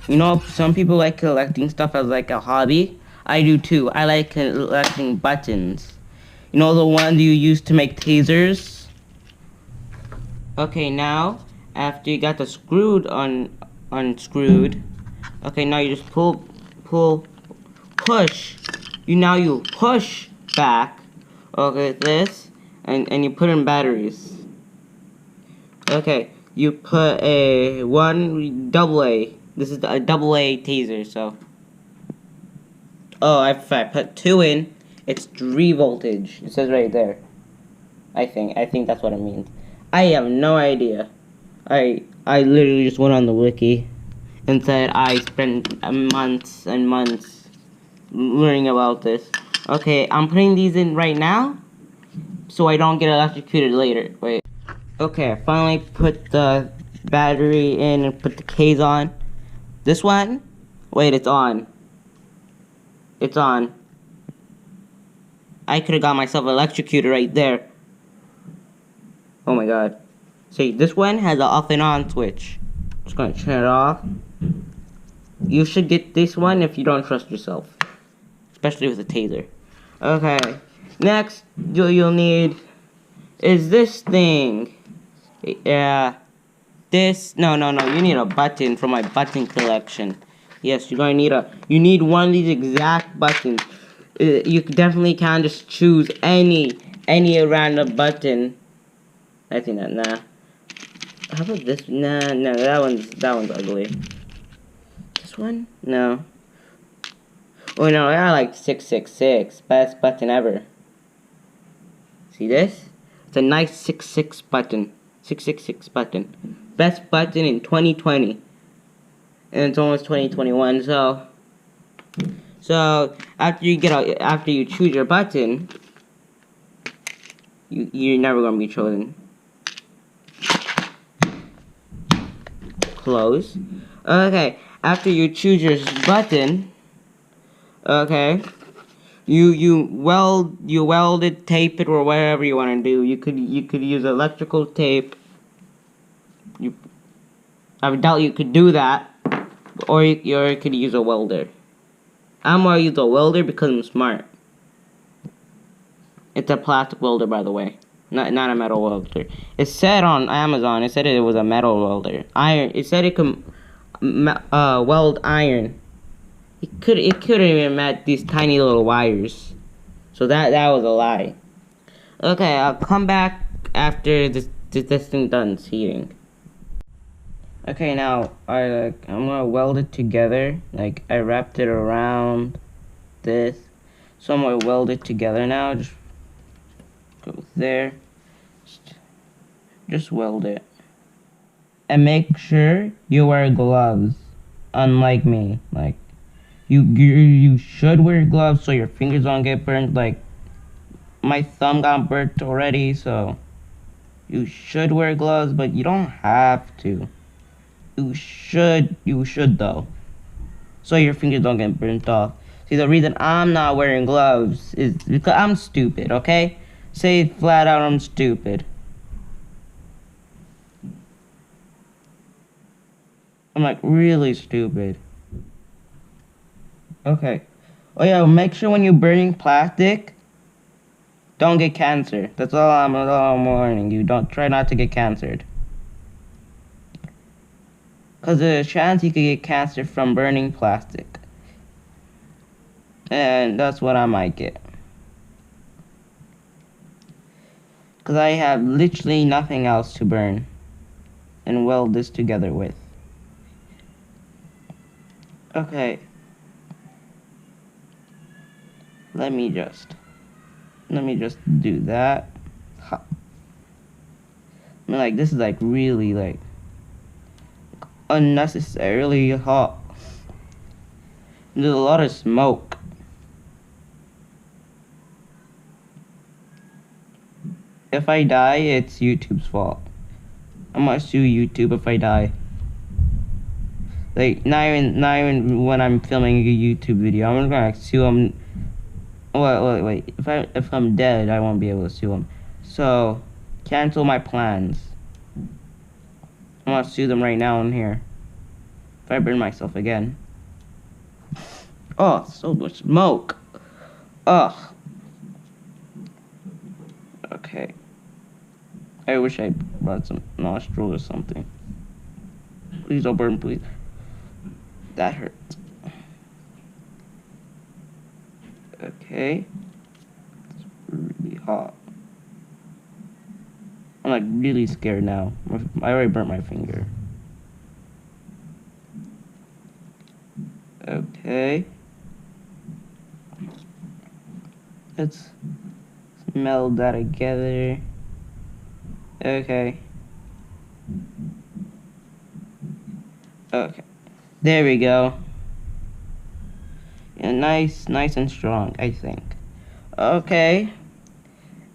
You know, some people like collecting stuff as like a hobby. I do too. I like collecting buttons. You know, the ones you use to make tasers? Okay, now, after you got the unscrewed, okay, now you just push. You push back, okay, this, and you put in batteries. Okay, you put a double A. This is a double A taser, so. Oh, if I put 2 in, it's 3 voltage. It says right there. I think that's what it means. I have no idea. I literally just went on the wiki and said I spent months and months learning about this. Okay, I'm putting these in right now so I don't get electrocuted later. Wait. Okay, I finally put the battery in and put the case on. This one? Wait, it's on. It's on. I could have got myself electrocuted right there. Oh my god. See, this one has an off and on switch. Just gonna turn it off. You should get this one if you don't trust yourself. Especially with a taser. Okay. Next, you'll need is this thing. Yeah. This, no, you need a button for my button collection. Yes, you're gonna need you need one of these exact buttons. You definitely can't just choose any random button. I think that, nah. How about this? Nah, that one's ugly. This one? No. Oh no, I like 666. Best button ever. See this? It's a nice 666 button. 666 button. Best button in 2020. And it's almost 2021, so after you choose your button, you're never gonna be chosen. Close. Okay, after you choose your button, okay, you weld it, tape it, or whatever you want to do. You could use electrical tape. I doubt you could do that, or you could use a welder. I'm gonna use a welder because I'm smart. It's a plastic welder, by the way, not a metal welder. It said on Amazon, it said it was a metal welder. Iron. It said it could weld iron. It couldn't even match these tiny little wires. So that was a lie. Okay, I'll come back after this thing done heating. Okay, now I'm gonna weld it together. Like I wrapped it around this, so I'm gonna weld it together now. Just go there. Just weld it, and make sure you wear gloves. Unlike me, like you should wear gloves so your fingers don't get burnt. Like my thumb got burnt already, so you should wear gloves, but you don't have to. You should though, so your fingers don't get burnt off. See, the reason I'm not wearing gloves is because I'm stupid, okay? Say it flat out, I'm stupid. I'm like really stupid. Okay. Oh yeah, make sure when you're burning plastic, don't get cancer. That's all I'm warning you. Don't try not to get cancered. Because there's a chance you could get cancer from burning plastic. And that's what I might get. Because I have literally nothing else to burn and weld this together with. Okay. Let me just do that. I mean, like, this is like really like unnecessarily hot. There's a lot of smoke. If I die, it's YouTube's fault. I'm gonna sue YouTube if I die. Like, not even when I'm filming a YouTube video. I'm gonna sue them Wait. If I'm dead, I won't be able to sue him. So, cancel my plans. I want to sue them right now in here. If I burn myself again. Oh, so much smoke. Ugh. Okay. I wish I brought some nostril or something. Please don't burn, please. That hurts. Okay. It's really hot. I'm like really scared now. I already burnt my finger. Okay. Let's meld that together. Okay. Okay. There we go. Yeah, nice and strong, I think. Okay.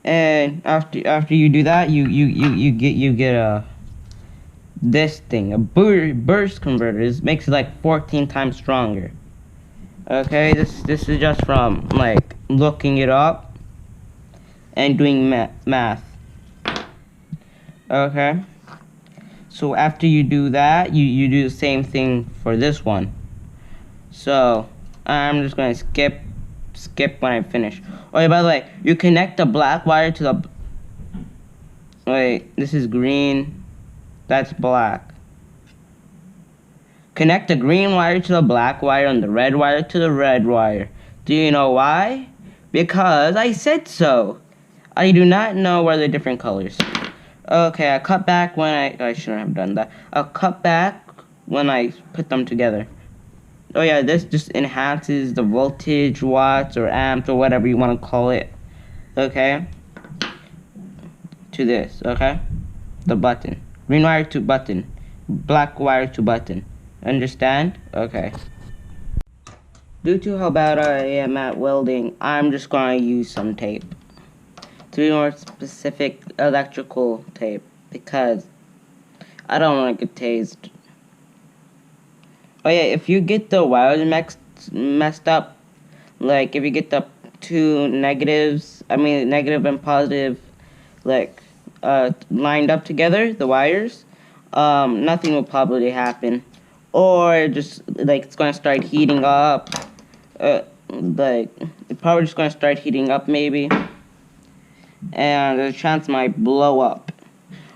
And after you do that, you get a this thing, a burst converter. This makes it like 14 times stronger. Okay, this is just from like looking it up and doing math. Okay. So after you do that, you do the same thing for this one. So I'm just gonna skip when I finish. Oh yeah, by the way, you connect the black wire to the wait, this is green, that's black. Connect the green wire to the black wire and the red wire to the red wire. Do you know why? Because I said so. I do not know where the different colors. Okay, I cut back when I shouldn't have done that. I'll cut back when I put them together. Oh yeah, this just enhances the voltage, watts, or amps, or whatever you want to call it. Okay? To this, okay? The button. Green wire to button. Black wire to button. Understand? Okay. Due to how bad I am at welding, I'm just going to use some tape. To be more specific, electrical tape. Because I don't want to get tased. Oh yeah, if you get the wires messed up, like if you get the two negatives, negative and positive, like lined up together, the wires, nothing will probably happen. Or just like it's gonna start heating up, like it's probably just gonna start heating up maybe, and the chance might blow up.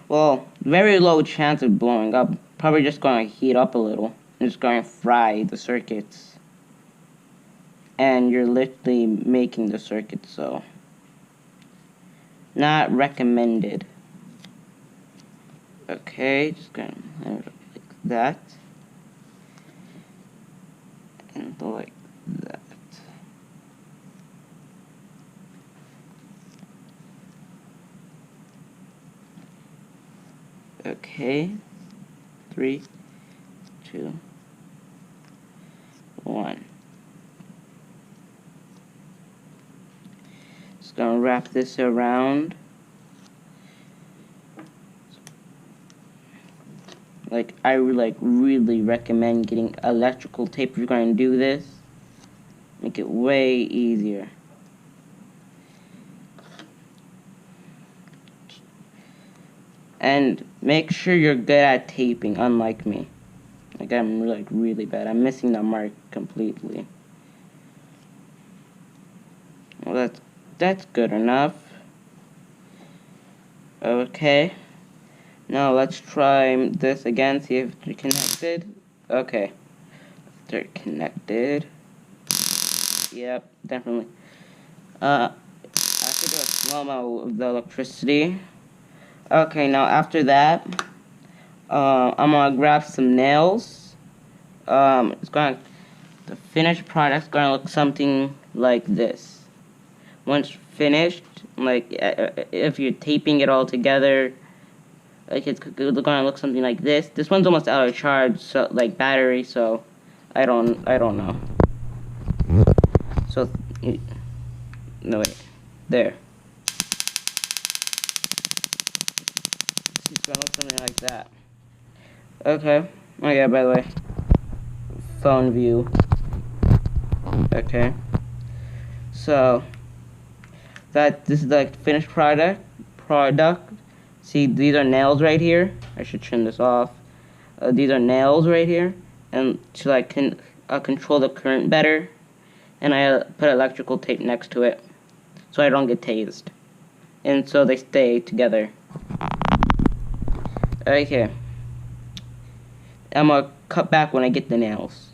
Well, very low chance of blowing up. Probably just gonna heat up a little. It's going to fry the circuits. And you're literally making the circuit, so not recommended. Okay, just gonna have it like that. And like that. Okay. 3, 2, 1. Just gonna wrap this around. Like I really recommend getting electrical tape if you're gonna do this. Make it way easier. And make sure you're good at taping, unlike me. Like I'm really bad. I'm missing the mark completely. Well, that's good enough. Okay. Now let's try this again. See if they're connected. Okay. They're connected. Yep, definitely. I have to do a slow-mo of the electricity. Okay, now after that, I'm gonna grab some nails. The finished product's gonna look something like this. Once finished, like if you're taping it all together, like it's gonna look something like this. This one's almost out of charge, so like battery. So I don't know. So no wait, there. It's gonna look something like that. Okay. Oh yeah, by the way, phone view. Okay. So that this is the finished product. See, these are nails right here. I should turn this off. These are nails right here, and so I can control the current better. And I put electrical tape next to it, so I don't get tased, and so they stay together. Okay, I'm gonna cut back when I get the nails.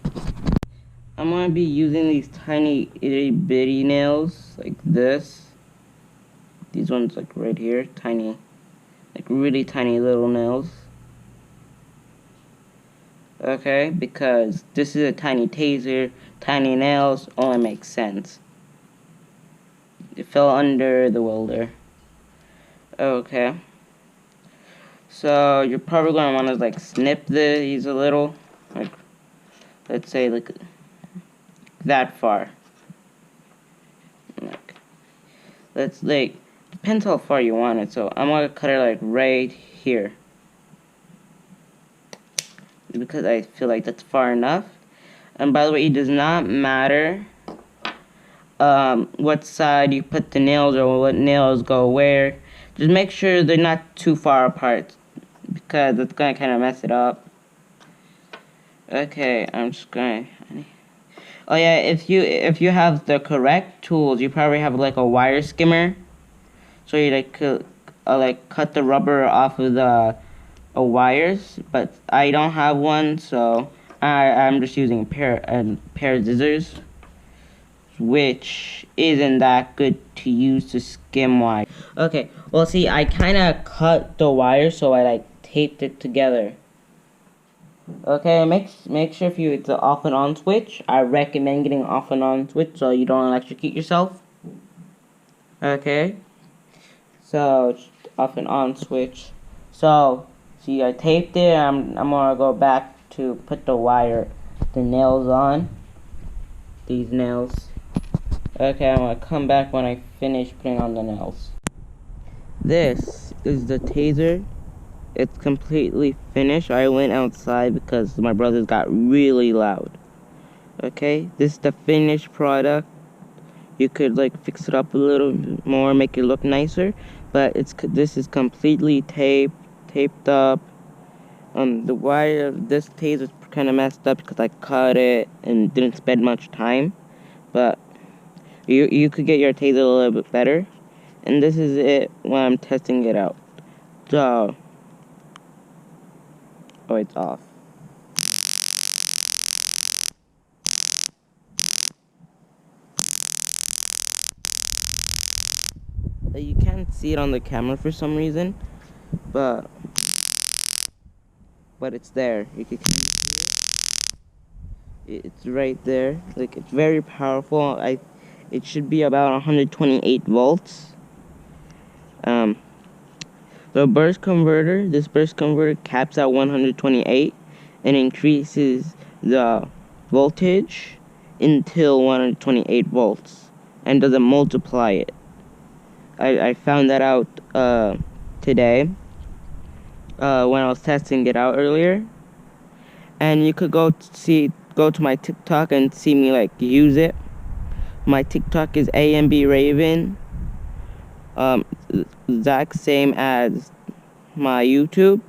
I'm gonna be using these tiny itty bitty nails like this. These ones like right here, tiny, like really tiny little nails. Okay, because this is a tiny taser, tiny nails only makes sense. It fell under the welder. Okay. So you're probably gonna want to like snip these a little, like let's say like that far. Like, let's like depends how far you want it. So I'm gonna cut it like right here because I feel like that's far enough. And by the way, it does not matter what side you put the nails or what nails go where. Just make sure they're not too far apart, because it's gonna kind of mess it up. Okay, I'm just gonna. Oh yeah, if you have the correct tools, you probably have like a wire skimmer, so you like cut the rubber off of the wires. But I don't have one, so I'm just using a pair of scissors, which isn't that good to use to skim wire. Okay, well see, I kind of cut the wire, so I like taped it together. Okay, make sure if it's an off and on switch. I recommend getting off and on switch so you don't electrocute yourself. Okay, so off and on switch. So see, I taped it. I'm gonna go back to put the nails on. These nails. Okay, I'm gonna come back when I finish putting on the nails. This is the taser. It's completely finished. I went outside because my brothers got really loud. Okay, this is the finished product. You could like fix it up a little more, make it look nicer, but this is completely taped up. The wire of this taser is kind of messed up because I cut it and didn't spend much time, but you could get your taser a little bit better. And this is it when I'm testing it out. So, oh, it's off. You can't see it on the camera for some reason, but it's there. You can see it. It's right there. Like, it's very powerful. It should be about 128 volts. The burst converter, this burst converter caps at 128 and increases the voltage until 128 volts and doesn't multiply it. I found that out today when I was testing it out earlier, and you could go to my TikTok and see me like use it. My TikTok is AMB Raven. Exact same as my YouTube,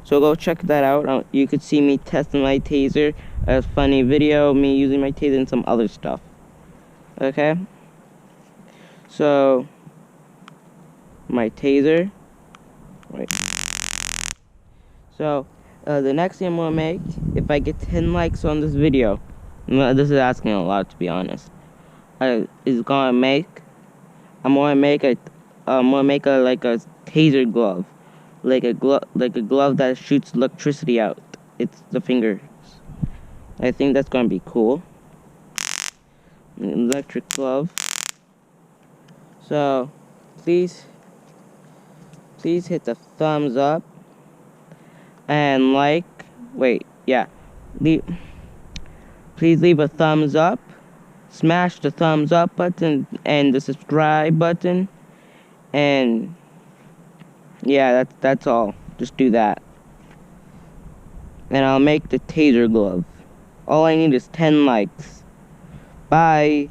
so go check that out. You could see me testing my taser, a funny video, me using my taser, and some other stuff. Okay, so my taser, right. So the next thing I'm gonna make, if I get 10 likes on this video, this is asking a lot to be honest, I'm gonna make a like a taser glove, like a glove that shoots electricity out. It's the fingers. I think that's gonna be cool. An electric glove. So please hit the thumbs up and please leave a thumbs up. Smash the thumbs up button and the subscribe button. And yeah, that's all. Just do that. And I'll make the taser glove. All I need is 10 likes. Bye.